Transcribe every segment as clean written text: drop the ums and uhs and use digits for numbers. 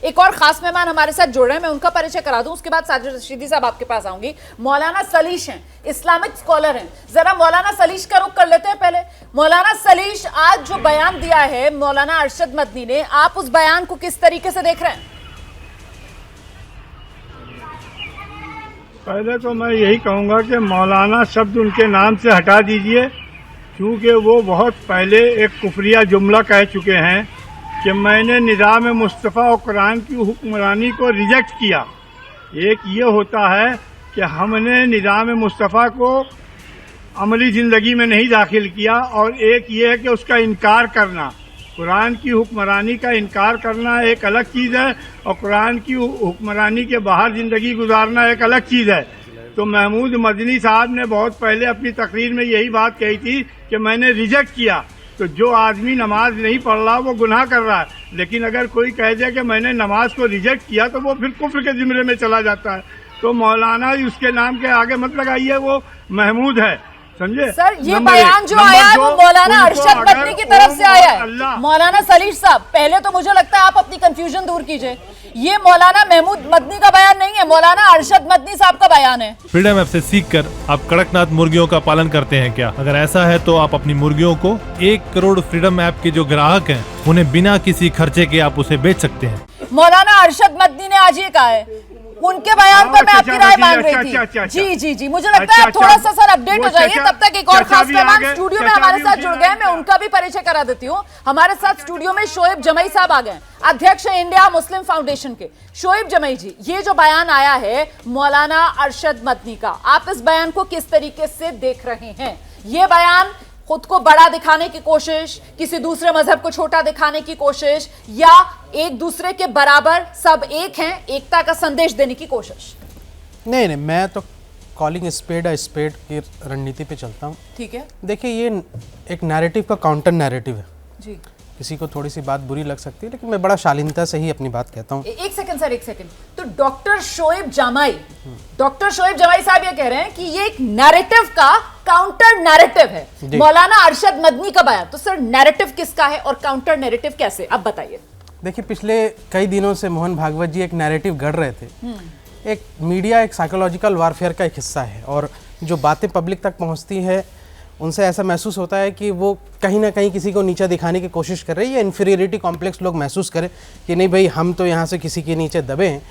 एक और खास मेहमान हमारे साथ जुड़ रहे हैं, मैं उनका परिचय करा दूं, उसके बाद साजिद रशीदी साहब आपके पास आऊंगी। मौलाना सलीश हैं, इस्लामिक स्कॉलर हैं। जरा मौलाना सलीश का रुख कर लेते हैं पहले। मौलाना सलीश, आज जो बयान दिया है मौलाना अरशद मदनी ने, आप उस बयान को किस तरीके से देख रहे हैं? पहले तो मैं यही कहूँगा कि मौलाना शब्द उनके नाम से हटा दीजिए, क्योंकि वो बहुत पहले एक कुफरिया जुमला कह चुके हैं कि मैंने निज़ाम मुस्तफ़ा और कुरान की हुक्मरानी को रिजेक्ट किया। एक ये होता है कि हमने निज़ाम मुस्तफ़ा को अमली ज़िंदगी में नहीं दाखिल किया, और एक ये है कि उसका इनकार करना, कुरान की हुक्मरानी का इनकार करना एक अलग चीज़ है, और कुरान की हुक्मरानी के बाहर ज़िंदगी गुजारना एक अलग चीज़ है। तो महमूद मदनी साहब ने बहुत पहले अपनी तकरीर में यही बात कही थी कि मैंने रिजेक्ट किया। तो जो आदमी नमाज नहीं पढ़ रहा वो गुनाह कर रहा है, लेकिन अगर कोई कह दे कि मैंने नमाज को रिजेक्ट किया तो वो फिर कुफ्र के ज़िम्मे में चला जाता है। तो मौलाना उसके नाम के आगे मत लगाइए, वो महमूद है, समझे सर? ये बयान जो आया है वो मौलाना अरशद मदनी की तरफ से आया है। मौलाना सलीश साहब, पहले तो मुझे लगता है आप अपनी कंफ्यूजन दूर कीजिए, ये मौलाना महमूद मदनी का बयान नहीं है, मौलाना अरशद मदनी साहब का बयान है। फ्रीडम ऐप से सीखकर आप कड़कनाथ मुर्गियों का पालन करते हैं क्या? अगर ऐसा है तो आप अपनी मुर्गियों को 1 करोड़ फ्रीडम ऐप के जो ग्राहक हैं उन्हें बिना किसी खर्चे के आप उसे बेच सकते हैं। मौलाना अरशद मदनी ने आज ये कहा है, उनके बयान पर मैं आपकी राय मांग रही थी। जी जी जी, मुझे लगता है आप थोड़ा सा सर अपडेट हो जाइए। तब तक एक और खास मेहमान स्टूडियो में हमारे साथ जुड़ गए हैं, मैं उनका भी परिचय करा देती हूँ। हमारे साथ स्टूडियो में शोएब जमई साहब आ गए, अध्यक्ष है इंडिया मुस्लिम फाउंडेशन के। शोएब जमई जी, ये जो बयान आया है मौलाना अरशद मदनी का, आप इस बयान को किस तरीके से देख रहे हैं? ये बयान खुद को बड़ा दिखाने की कोशिश, किसी दूसरे मजहब को छोटा दिखाने की कोशिश, या एक दूसरे के बराबर सब एक हैं, एकता का संदेश देने की कोशिश? नहीं, मैं तो कॉलिंग स्पेड अ स्पेड की रणनीति पे चलता हूँ। ठीक है, देखिए ये एक नैरेटिव का काउंटर नैरेटिव है जी। किसी को थोड़ी सी बात बुरी लग सकती है, लेकिन मैं बड़ा शालीनता से ही अपनी बात कहता हूँ। एक सेकंड सर, एक सेकंड। तो डॉक्टर शोएब जमाई साहब ये कह रहे हैं कि ये एक नैरेटिव का काउंटर नैरेटिव है, मौलाना अरशद मदनी का बयान। तो सर नैरेटिव किसका है और काउंटर नैरेटिव कैसे, अब बताइए। देखिए पिछले कई दिनों से मोहन भागवत जी एक नैरेटिव गढ़ रहे थे। एक मीडिया एक साइकोलॉजिकल वारफेयर का एक हिस्सा है, और जो बातें पब्लिक तक पहुँचती है उनसे ऐसा महसूस होता है कि वो कहीं ना कहीं किसी को नीचा दिखाने की कोशिश कर रही है, या इन्फीरियरिटी कॉम्प्लेक्स लोग महसूस करें कि नहीं भाई हम तो यहाँ से किसी के नीचे दबे हैं।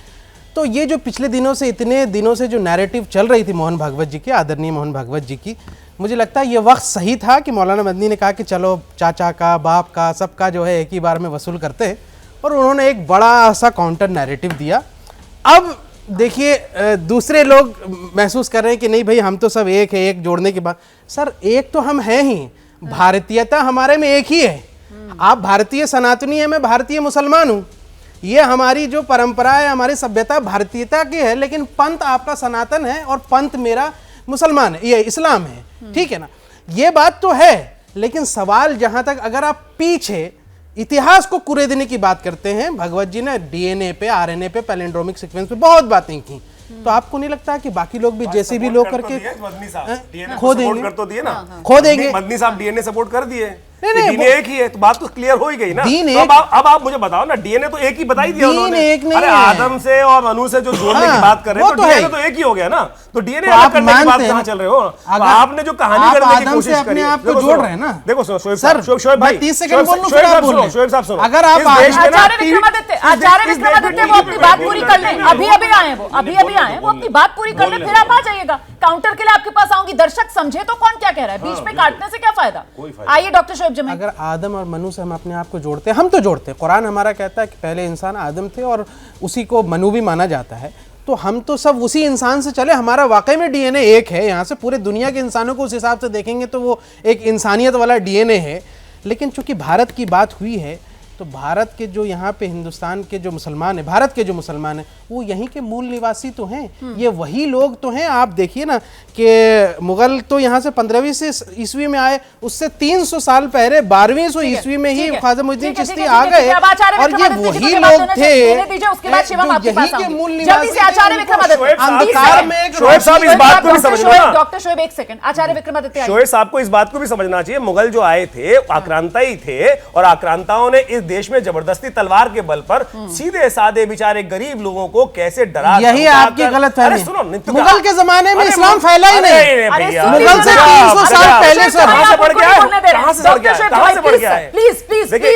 तो ये जो पिछले दिनों से, इतने दिनों से जो नैरेटिव चल रही थी मोहन भागवत जी की, आदरणीय मोहन भागवत जी की, मुझे लगता है ये वक्त सही था कि मौलाना मदनी ने कहा कि चलो चाचा का, बाप का, सबका जो है एक ही बार में वसूल करते हैं, और उन्होंने एक बड़ा सा काउंटर नैरेटिव दिया। अब देखिए दूसरे लोग महसूस कर रहे हैं कि नहीं भाई हम तो सब एक है, एक जोड़ने के बाद। सर एक तो हम हैं ही, भारतीयता हमारे में एक ही है। आप भारतीय सनातनी है, मैं भारतीय मुसलमान हूँ। ये हमारी जो परंपरा है, हमारी सभ्यता भारतीयता की है, लेकिन पंथ आपका सनातन है और पंथ मेरा मुसलमान है, ये इस्लाम है, ठीक है ना। ये बात तो है, लेकिन सवाल जहां तक अगर आप पीछे इतिहास को कुरेदने की बात करते हैं, भगवत जी ने डीएनए पे, आरएनए पे, पैलिंड्रोमिक सीक्वेंस पे बहुत बातें की, तो आपको नहीं लगता कि बाकी लोग भी जैसे भी लोग करके खो देंगे? तो दिए ना, खो देंगे। मदनी साहब डीएनए सपोर्ट कर दिए, नहीं, डीएनए एक ही है, तो बात तो क्लियर हो ही गई ना। तो अब आप मुझे बताओ ना, डीएनए तो एक ही बता ही दिया उन्होंने। अरे आदम से और मनु से जो जोड़ने की बात कर रहे हैं, तो डीएनए तो एक ही हो गया ना। तो डीएनए अलग करने की बात कहां चल रहे हो? आपने जो कहानी करने की कोशिश करी, अपने आप को जोड़ रहे हैं ना। देखो शोएब भाई, 30 सेकंड बोल लो, फिर आप बोलो। शोएब साहब सुनो, अगर आप आचार्य विक्रमादित्य वो अपनी बात पूरी कर लें, अभी आए वो अपनी बात पूरी कर लें, फिर आप आ जाइएगा। काउंटर के लिए आपके पास आऊंगी, दर्शक समझे तो कौन क्या कह रहा है, बीच में काटने से क्या फायदा। आइए डॉक्टर शोएब जमई। अगर आदम और मनु से हम अपने आप को जोड़ते हैं, हम तो जोड़ते हैं, कुरान हमारा कहता है कि पहले इंसान आदम थे और उसी को मनु भी माना जाता है, तो हम तो सब उसी इंसान से चले। हमारा वाकई में डीएनए एक है। यहाँ से पूरे दुनिया के इंसानों को उस हिसाब से देखेंगे तो वो एक इंसानियत वाला डीएनए है। लेकिन चूंकि भारत की बात हुई है, तो भारत के जो यहाँ पे हिंदुस्तान के जो मुसलमान है, भारत के जो मुसलमान है, वो यहीं के मूल निवासी तो हैं। ये वही लोग तो हैं। आप देखिए ना कि मुगल तो यहाँ से 15वीं ईस्वी में आए, उससे 300 साल पहले 12वीं ईस्वी में ही ख्वाजा मुइनुद्दीन चिश्ती आ गए, और ये वही लोग थे यहीं के मूल निवासी। अंधकार में शोएब साहब इस बात को भी समझना। डॉक्टर शोएब एक सेकंड, आचार्य विक्रमादित्य शोएब साहब को इस बात को भी समझना चाहिए, मुगल जो आए थे आक्रांता ही थे, और आक्रांताओं ने इस देश में जबरदस्ती तलवार के बल पर सीधे साधे बेचारे गरीब लोगों को कैसे डरा, यही आपकी गलत फहमी। मुगल के जमाने में इस्लाम फैला ही नहीं, मुगल से 300 साल पहले से। कहां से बढ़ गया है, कहां से बढ़ गया है, कहां से बढ़ गया है? प्लीज प्लीज देखिए,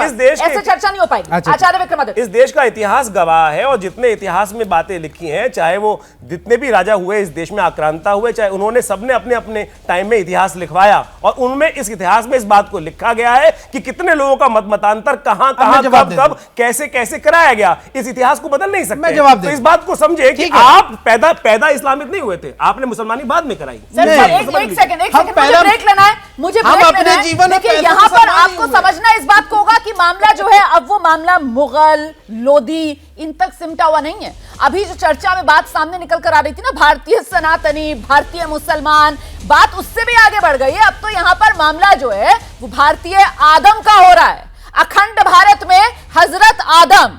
इस देश ऐसे चर्चा नहीं हो पाएगी। आचार्य विक्रमादित्य, इस देश का इतिहास गवाह है, और जितने इतिहास में बातें लिखी हैं, चाहे वो जितने भी राजा हुए इस देश में आक्रांता हुए, चाहे उन्होंने सबने अपने अपने टाइम में इतिहास लिखवाया, और उनमें इस इतिहास में इस बात को लिखा गया है कि कितने लोगों का मतमतांतर कहां कहां कब कब कैसे कैसे कराया गया। इस इतिहास को बदल नहीं सकते। तो इस बात को समझे कि आप पैदा इस्लामिक नहीं हुए थे, आपने मुसलमानी बाद में कराई। एक सेकंड मुझे ब्रेक लेना है, मुझे ब्रेक लेना है। देखिए, यहाँ पर आपको समझना इस बात को होगा कि मामला जो है अब वो मामला मुगल, लोधी इन तक सिमटा हुआ नहीं है। अभी जो चर्चा में बात सामने निकल कर आ रही थी ना, भारतीय सनातनी, भारतीय मुसलमान, बात उससे भी आगे बढ़ गई है। अब तो यहाँ पर मामला जो है वो भारतीय आदम का हो रहा है। अखंड भारत में हजरत आदम,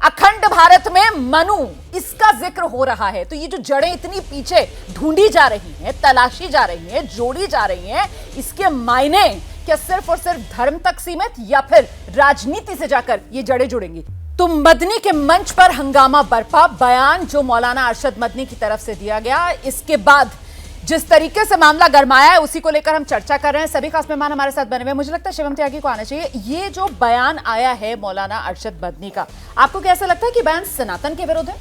अखंड भारत में मनु, इसका जिक्र हो रहा है। तो ये जो जड़ें इतनी पीछे ढूंढी जा रही हैं, तलाशी जा रही हैं, जोड़ी जा रही हैं, इसके मायने क्या सिर्फ और सिर्फ धर्म तक सीमित, या फिर राजनीति से जाकर ये जड़ें जुड़ेंगी? तो मदनी के मंच पर हंगामा बरपा। बयान जो मौलाना अरशद मदनी की तरफ से दिया गया, इसके बाद जिस तरीके से मामला गरमाया है उसी को लेकर हम चर्चा कर रहे हैं। सभी खास मेहमान हमारे साथ बने हुए, मुझे लगता है शिवम त्यागी को आना चाहिए। ये जो बयान आया है मौलाना अरशद मदनी का, आपको कैसा लगता है कि बयान सनातन के विरोध है?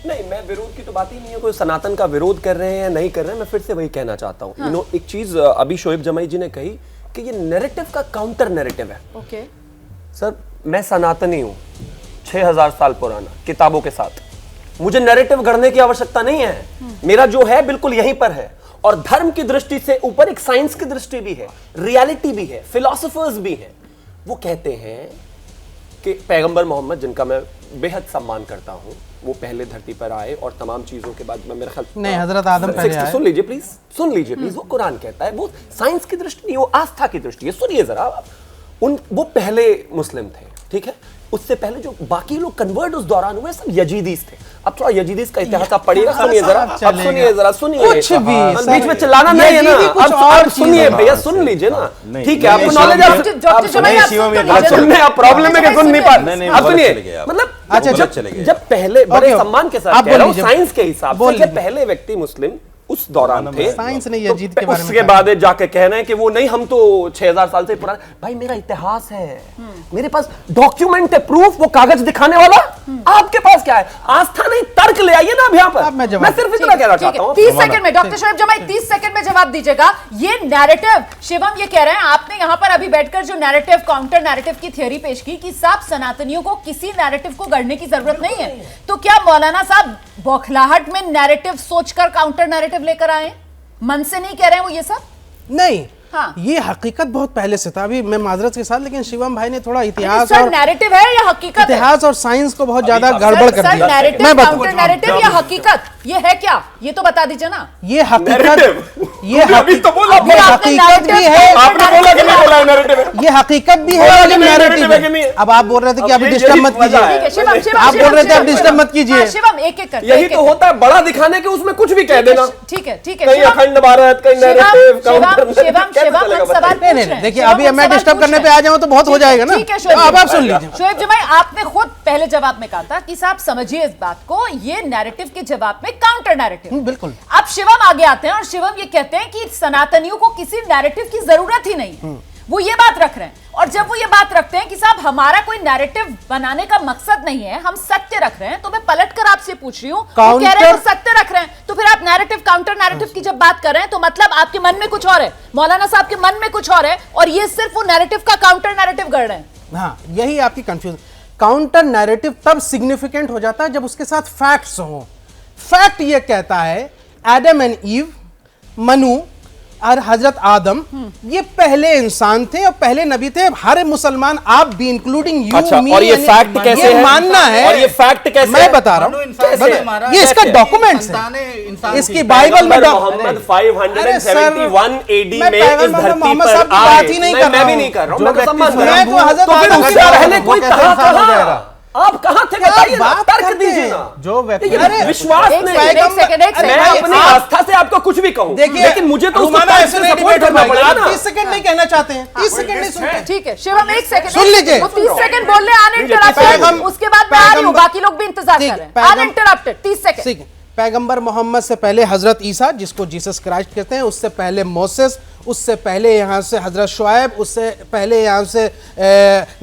नहीं, मैं विरोध की तो बात ही नहीं है। कोई सनातन का विरोध कर रहे हैं या नहीं कर रहे हैं, मैं फिर से वही कहना चाहता हूँ। हाँ। एक चीज अभी शोएब जमाई जी ने कही कि ये नैरेटिव का काउंटर नैरेटिव है। ओके सर, मैं सनातनी हूँ, 6000 साल पुराना, किताबों के साथ। मुझे नैरेटिव गढ़ने की आवश्यकता नहीं है। मेरा जो है बिल्कुल यहीं पर है, और धर्म की दृष्टि से ऊपर एक साइंस की दृष्टि भी है, रियलिटी भी है, फिलोसोफर्स भी हैं। वो कहते हैं कि पैगंबर मोहम्मद, जिनका मैं बेहद सम्मान करता हूं, वो पहले धरती पर आए और तमाम चीजों के बाद में मेरा ख्याल नहीं, हजरत आदम पहले आए। सुन लीजिए प्लीज, वो कुरान कहता है, वो साइंस की दृष्टि नहीं, वो आस्था की दृष्टि है। सुनिए जरा, वो पहले मुस्लिम थे, ठीक है? उससे पहले जो बाकी लोग कन्वर्ट उस दौरान हुए सब यजीदीस थे। अब थोड़ा यजीदीस का इतिहास आप पढ़िएगा, सुनिए जरा, अब सुनिए जरा, सुनिए, कुछ भी बीच में चिल्लाना नहीं है ना। अब सुनिए भैया, सुन लीजिए ना, ठीक है? आपको नॉलेज है, प्रॉब्लम है कि सुन नहीं पा रहे। अब सुनिए, मतलब अच्छा, जब पहले बड़े सम्मान के साथ कह रहा हूं, साइंस के हिसाब से जब पहले व्यक्ति मुस्लिम उस दौरान थे, साइंस नहीं, यजीद के बारे में उसके बाद जाके कह रहे हैं कि वो नहीं, हम तो 6000 साल से पुराना। भाई, मेरा इतिहास है, मेरे पास डॉक्यूमेंट है, प्रूफ, वो कागज दिखाने वाला। आपके पास क्या है? आस्था नहीं, तर्क ले आइए ना अब यहाँ पर। मैं सिर्फ इतना कहना चाहता हूँ। 30 सेकंड में डॉक्टर शोएब जमाई 30 सेकंड में जवाब दीजिएगा। ये नैरेटिव, शिवम ये कह रहे हैं, आपने यहाँ पर अभी बैठकर जो नैरेटिव, काउंटर नैरेटिव की थ्योरी पेश की कि साहब सनातनियों को किसी नैरेटिव को गढ़ने की जरूरत नहीं है, तो क्या मौलाना साहब बौखलाहट में नैरेटिव सोचकर काउंटर नैरेटिव लेकर आए? मन से नहीं कह रहे हैं वो ये सब? नहीं, हाँ। ये हकीकत बहुत पहले से था। अभी मैं माजरत के साथ, लेकिन शिवम भाई ने थोड़ा इतिहास और नैरेटिव है या हकीकत, इतिहास और साइंस को बहुत ज्यादा गड़बड़ कर दिया। मैं काउंटर नैरेटिव या हकीकत, ये है क्या? ये तो बता दीजिए ना। ये हकीकत, ये तो बोला, हकीकत भी है। आपने बोला कि नहीं बोला नैरेटिव है? ये हकीकत भी है, लेकिन नैरेटिव है। अब आप बोल रहे थे कि अभी डिस्टर्ब मत कीजिए, आप बोल रहे थे अब डिस्टर्ब मत कीजिए। शिवम एक एक करके, यही तो होता है, बड़ा दिखाने के उसमें कुछ भी कह देना। ठीक है, ठीक है। कहीं अखंड भारत, कहीं नैरेटिव, काउंटर। सवाल नहीं, देखिए अभी मैं डिस्टर्ब करने पे आ जाऊं तो बहुत हो जाएगा ना। ठीक है, अब आप सुन लीजिए। शोएब जमाई, आपने खुद पहले जवाब में कहा था कि साहब समझिए इस बात को, ये नैरेटिव के जवाब में काउंटर नैरेटिव। बिल्कुल। अब शिवम आगे आते हैं और शिवम ये कहते हैं कि सनातनियों को किसी नैरेटिव की जरूरत ही नहीं। वो ये बात रख रहे हैं, और जब वो ये बात रखते हैं कि साहब हमारा कोई नैरेटिव बनाने का मकसद नहीं है, हम सत्य रख रहे हैं, तो मैं पलटकर आपसे पूछ रही हूं, वो कह रहे हैं सत्य रख रहे हैं, तो फिर आप नैरेटिव, काउंटर नैरेटिव की जब बात कर रहे हैं तो मतलब आपके मन में कुछ और है, मौलाना साहब के मन में कुछ और है, और ये सिर्फ वो नैरेटिव का काउंटर नैरेटिव गढ़ रहे हैं। हाँ, यही आपकी कंफ्यूजन। काउंटर नैरेटिव तब सिग्निफिकेंट हो जाता है जब उसके साथ फैक्ट्स हो। फैक्ट ये कहता है एडम एंड ईव, मनु और हजरत आदम ये पहले इंसान थे और पहले नबी थे। हर मुसलमान, आप भी इंक्लूडिंग यू, अच्छा, मी, और ये फैक्ट कैसे है? मानना है, और ये फैक्ट कैसे मैं बता रहा हूं, ये इसका डॉक्यूमेंट्स है, इसकी बाइबल में। मोहम्मद 571 एडी में इस धरती पर बात ही नहीं कर रहा हूं। मैं भी नहीं कर रहा हूं, मैं तो सम्मान कर रहा मैं तो हजरत आदम उससे पहले कोई कहां आप कहां थे बताइए ना, तर्क दीजिए ना। जो व्यक्ति विश्वास नहीं, मैं अपनी आस्था से आपको कुछ भी कहूं, लेकिन मुझे तो सपोर्ट करना पड़ेगा ना। 30 सेकंड नहीं कहना चाहते हैं, 30 सेकंड नहीं सुनते। ठीक है शिवम, 1 सेकंड सुन लीजिए। 30 सेकंड बोल रहे अनइंटरप्टेड, उसके बाद मैं आ रही हूं, बाकी लोग भी इंतजार कर रहे हैं। Uninterrupted 30 second. पैगंबर मोहम्मद से पहले हजरत ईसा, जिसको जीसस क्राइस्ट कहते हैं, उससे पहले मोसेस, उससे पहले यहाँ से हजरत शुआइब, उससे पहले यहाँ से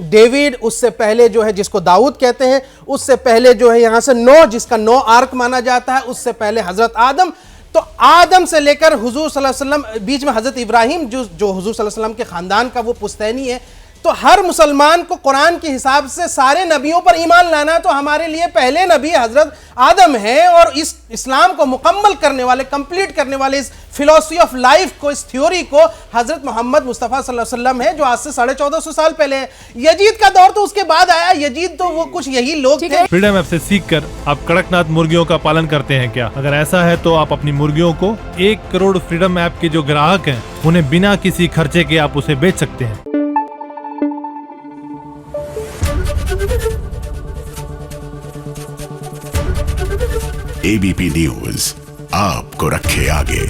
डेविड, उससे पहले जो है जिसको दाऊद कहते हैं, उससे पहले जो है यहाँ से नूह, जिसका नूह आर्क माना जाता है, उससे पहले हजरत आदम। तो आदम से लेकर हुजूर सल्लल्लाहु अलैहि वसल्लम, बीच में हजरत इब्राहिम जो हुजूर सल्लल्लाहु अलैहि वसल्लम के खानदान का वो पुश्तैनी है। तो हर मुसलमान को कुरान के हिसाब से सारे नबियों पर ईमान लाना, तो हमारे लिए पहले नबी हजरत आदम है, और इस इस्लाम को मुकम्मल करने वाले, कंप्लीट करने वाले, इस फिलॉसफी ऑफ लाइफ को, इस थ्योरी को हजरत मोहम्मद मुस्तफ़ा सल्लल्लाहु अलैहि वसल्लम है, जो आज से 1450 साल पहले है। यजीद का दौर तो उसके बाद आया। यजीद तो वो कुछ यही लोग थे। फ्रीडम ऐप से सीखकर आप कड़कनाथ मुर्गियों का पालन करते हैं क्या? अगर ऐसा है तो आप अपनी मुर्गियों को 1 करोड़ फ्रीडम ऐप के जो ग्राहक हैं उन्हें बिना किसी खर्चे के आप उसे बेच सकते हैं। एबीपी न्यूज आपको रखे आगे।